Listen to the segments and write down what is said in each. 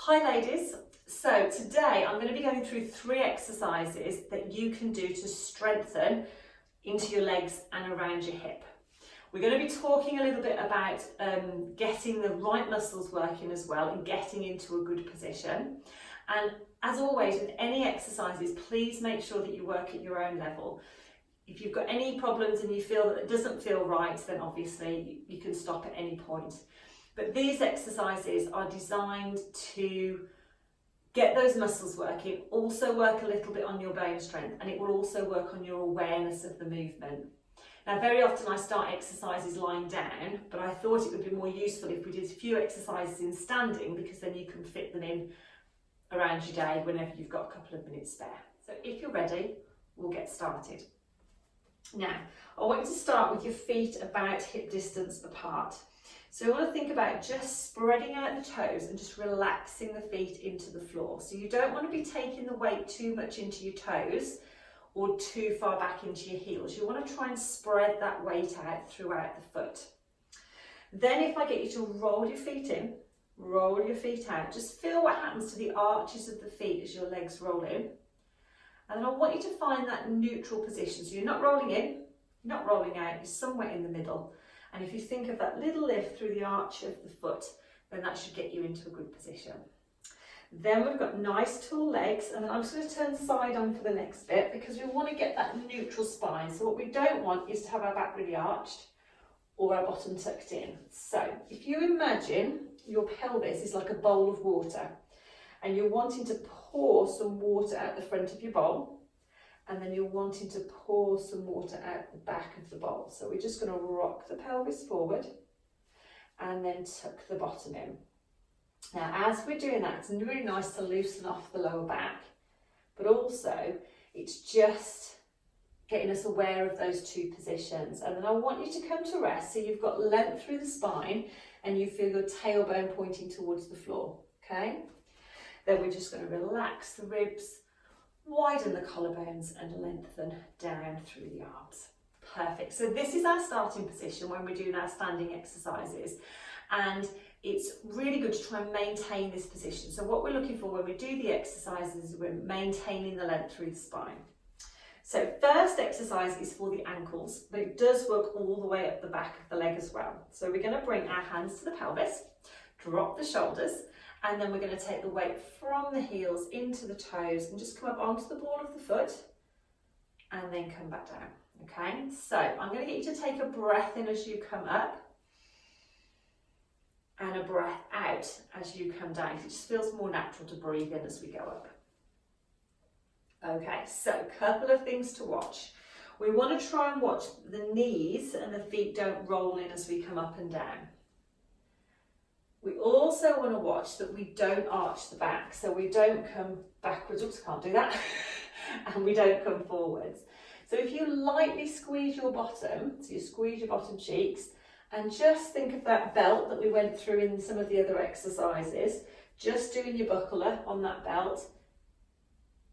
Hi ladies, so today I'm going to be going through 3 exercises that you can do to strengthen into your legs and around your hip. We're going to be talking a little bit about getting the right muscles working as well and getting into a good position. And as always with any exercises, please make sure that you work at your own level. If you've got any problems and you feel that it doesn't feel right, then obviously you can stop at any point. But these exercises are designed to get those muscles working, also work a little bit on your bone strength, and it will also work on your awareness of the movement. Now, very often I start exercises lying down, but I thought it would be more useful if we did a few exercises in standing, because then you can fit them in around your day whenever you've got a couple of minutes spare. So if you're ready, we'll get started. Now, I want you to start with your feet about hip distance apart. So you want to think about just spreading out the toes and just relaxing the feet into the floor. So you don't want to be taking the weight too much into your toes or too far back into your heels. You want to try and spread that weight out throughout the foot. Then if I get you to roll your feet in, roll your feet out, just feel what happens to the arches of the feet as your legs roll in. And then I want you to find that neutral position. So you're not rolling in, you're not rolling out, you're somewhere in the middle. And if you think of that little lift through the arch of the foot, then that should get you into a good position. Then we've got nice tall legs, and then I'm just going to turn side on for the next bit because we want to get that neutral spine. So what we don't want is to have our back really arched or our bottom tucked in. So if you imagine your pelvis is like a bowl of water and you're wanting to pour some water out the front of your bowl, and then you're wanting to pour some water out the back of the bowl. So we're just going to rock the pelvis forward and then tuck the bottom in. Now, as we're doing that, it's really nice to loosen off the lower back, but also it's just getting us aware of those 2 positions. And then I want you to come to rest so you've got length through the spine and you feel your tailbone pointing towards the floor, okay? Then we're just going to relax the ribs, widen the collarbones and lengthen down through the arms. Perfect. So this is our starting position when we're doing our standing exercises, and it's really good to try and maintain this position. So what we're looking for when we do the exercises is we're maintaining the length through the spine. So first exercise is for the ankles, but it does work all the way up the back of the leg as well. So we're going to bring our hands to the pelvis, drop the shoulders, and then we're going to take the weight from the heels into the toes and just come up onto the ball of the foot and then come back down. Okay, so I'm going to get you to take a breath in as you come up and a breath out as you come down. It just feels more natural to breathe in as we go up. Okay, so a couple of things to watch. We want to try and watch the knees and the feet don't roll in as we come up and down. We also want to watch that we don't arch the back, so we don't come backwards, oops, can't do that, and we don't come forwards. So if you lightly squeeze your bottom, so you squeeze your bottom cheeks, and just think of that belt that we went through in some of the other exercises, just doing your buckler on that belt,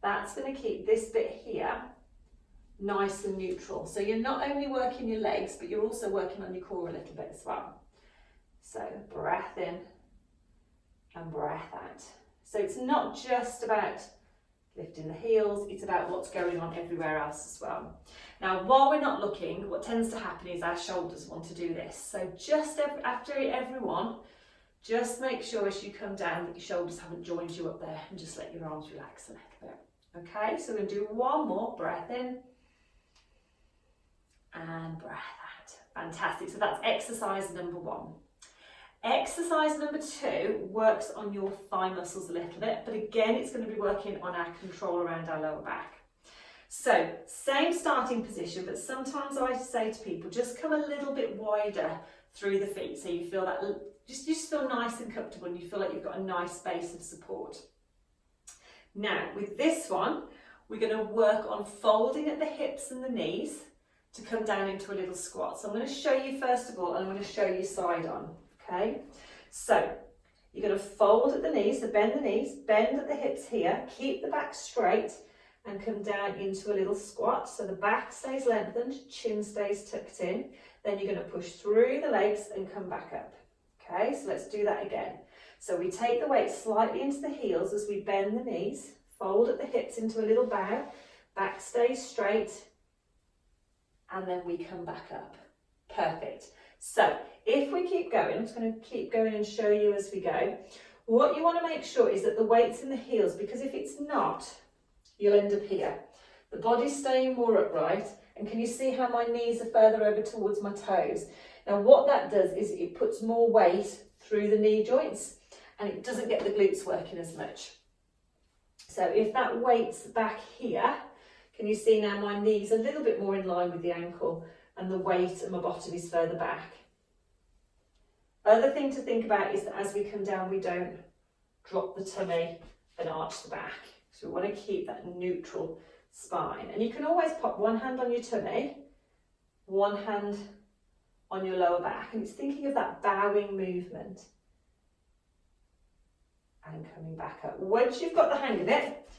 that's going to keep this bit here nice and neutral. So you're not only working your legs, but you're also working on your core a little bit as well. So breath in and breath out. So it's not just about lifting the heels, it's about what's going on everywhere else as well. Now, while we're not looking, what tends to happen is our shoulders want to do this. So just after every one, just make sure as you come down that your shoulders haven't joined you up there, and just let your arms relax a little bit. Okay, so we're going to do one more breath in and breath out. Fantastic. So that's exercise number 1. Exercise number 2 works on your thigh muscles a little bit, but again, it's going to be working on our control around our lower back. So same starting position, but sometimes I say to people, just come a little bit wider through the feet. So you feel that, just feel nice and comfortable and you feel like you've got a nice base of support. Now with this one, we're going to work on folding at the hips and the knees to come down into a little squat. So I'm going to show you first of all, and I'm going to show you side on. Okay, so you're going to fold at the knees, so bend the knees, bend at the hips here, keep the back straight and come down into a little squat. So the back stays lengthened, chin stays tucked in. Then you're going to push through the legs and come back up. Okay, so let's do that again. So we take the weight slightly into the heels as we bend the knees, fold at the hips into a little bow, back stays straight, and then we come back up. Perfect. So if we keep going, I'm just going to keep going and show you as we go. What you want to make sure is that the weight's in the heels, because if it's not, you'll end up here. The body's staying more upright, and can you see how my knees are further over towards my toes? Now what that does is it puts more weight through the knee joints, and it doesn't get the glutes working as much. So if that weight's back here, can you see now my knees a little bit more in line with the ankle, and the weight and my bottom is further back. Other thing to think about is that as we come down, we don't drop the tummy and arch the back. So we want to keep that neutral spine. And you can always pop one hand on your tummy, one hand on your lower back, and it's thinking of that bowing movement and coming back up. Once you've got the hang of it,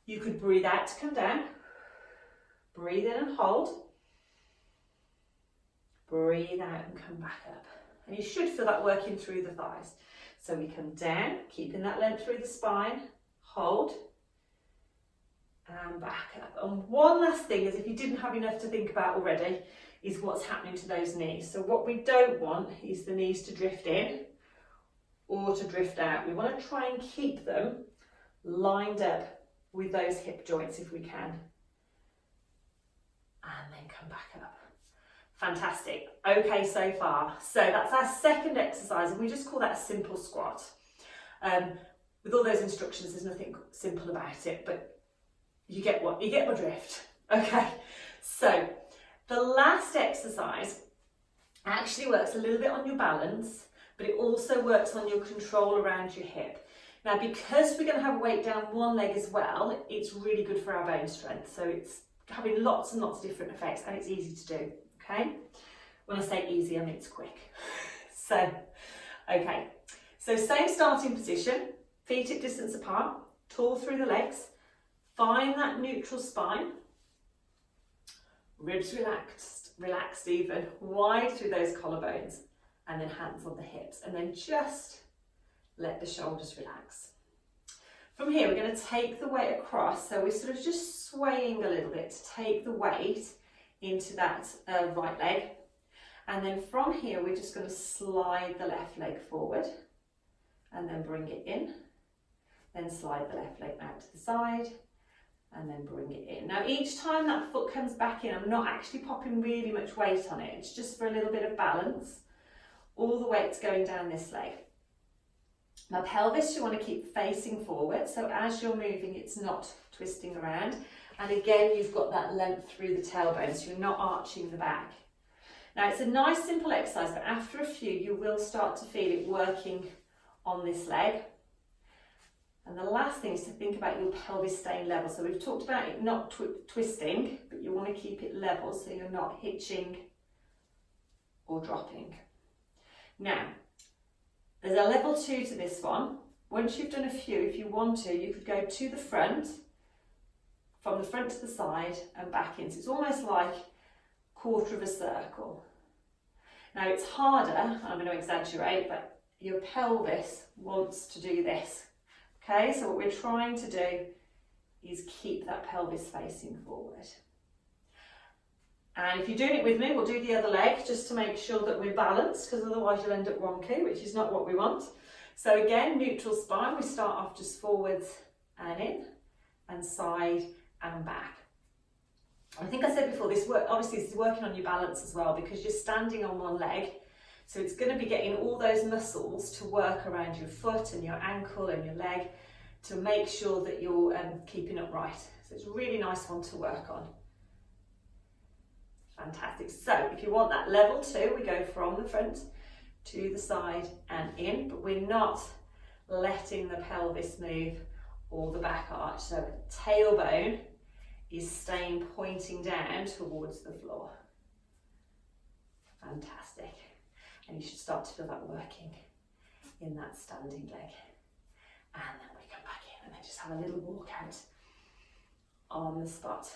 you could breathe out to come down, breathe in and hold, breathe out and come back up. And you should feel that working through the thighs. So we come down, keeping that length through the spine, hold, and back up. And one last thing is, if you didn't have enough to think about already, is what's happening to those knees. So what we don't want is the knees to drift in or to drift out. We want to try and keep them lined up with those hip joints if we can. And then come back up. Fantastic. Okay, so far. So that's our second exercise, and we just call that a simple squat. With all those instructions, there's nothing simple about it, but you get my drift. Okay, so the last exercise actually works a little bit on your balance, but it also works on your control around your hip. Now, because we're going to have weight down one leg as well, it's really good for our bone strength. So it's having lots and lots of different effects, and it's easy to do. Okay, when I say easy, I mean it's quick. Okay, so same starting position, feet at distance apart, tall through the legs, find that neutral spine, ribs relaxed even, wide through those collarbones, and then hands on the hips, and then just let the shoulders relax. From here, we're going to take the weight across, so we're sort of just swaying a little bit to take the weight into that right leg, and then from here we're just going to slide the left leg forward and then bring it in, then slide the left leg out to the side and then bring it in. Now each time that foot comes back in, I'm not actually popping really much weight on it, it's just for a little bit of balance. All the weight's going down this leg. My pelvis you want to keep facing forward, so as you're moving it's not twisting around. And again, you've got that length through the tailbone, so you're not arching the back. Now, it's a nice simple exercise, but after a few, you will start to feel it working on this leg. And the last thing is to think about your pelvis staying level. So we've talked about it not twisting, but you want to keep it level so you're not hitching or dropping. Now, there's a level 2 to this one. Once you've done a few, if you want to, you could go to the front, from the front to the side and back in. So it's almost like quarter of a circle. Now it's harder, I'm going to exaggerate, but your pelvis wants to do this. Okay, so what we're trying to do is keep that pelvis facing forward. And if you're doing it with me, we'll do the other leg just to make sure that we're balanced, because otherwise you'll end up wonky, which is not what we want. So again, neutral spine, we start off just forwards and in, and side and back. I think I said before, this is working on your balance as well, because you're standing on one leg, so it's going to be getting all those muscles to work around your foot and your ankle and your leg to make sure that you're keeping upright. So it's a really nice one to work on. Fantastic. So if you want that level 2, we go from the front to the side and in, but we're not letting the pelvis move or the back arch. So tailbone is staying pointing down towards the floor. Fantastic. And you should start to feel that working in that standing leg. And then we come back in and then just have a little walk out on the spot.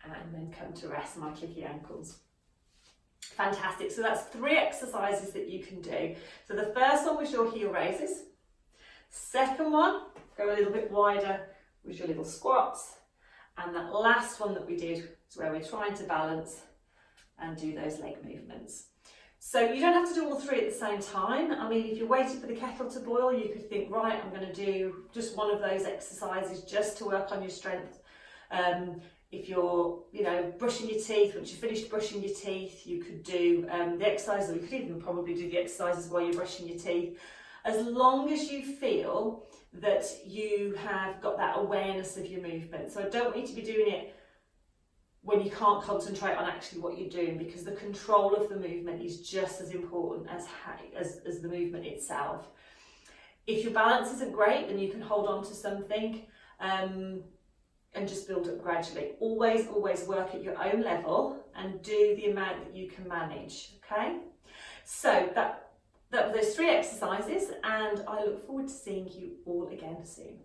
And then come to rest my clicky ankles. Fantastic. So that's 3 exercises that you can do. So the first one was your heel raises. Second one, go a little bit wider with your little squats. And that last one that we did is where we're trying to balance and do those leg movements. So you don't have to do all 3 at the same time. I mean, if you're waiting for the kettle to boil, you could think, right, I'm going to do just one of those exercises just to work on your strength. If you're, brushing your teeth, once you've finished brushing your teeth, you could do the exercises, or you could even probably do the exercises while you're brushing your teeth. As long as you feel that you have got that awareness of your movement. So I don't want you to be doing it when you can't concentrate on actually what you're doing, because the control of the movement is just as important as the movement itself. If your balance isn't great, then you can hold on to something and just build up gradually. Always work at your own level and do the amount that you can manage, okay? So that were those 3 exercises, and I look forward to seeing you all again soon.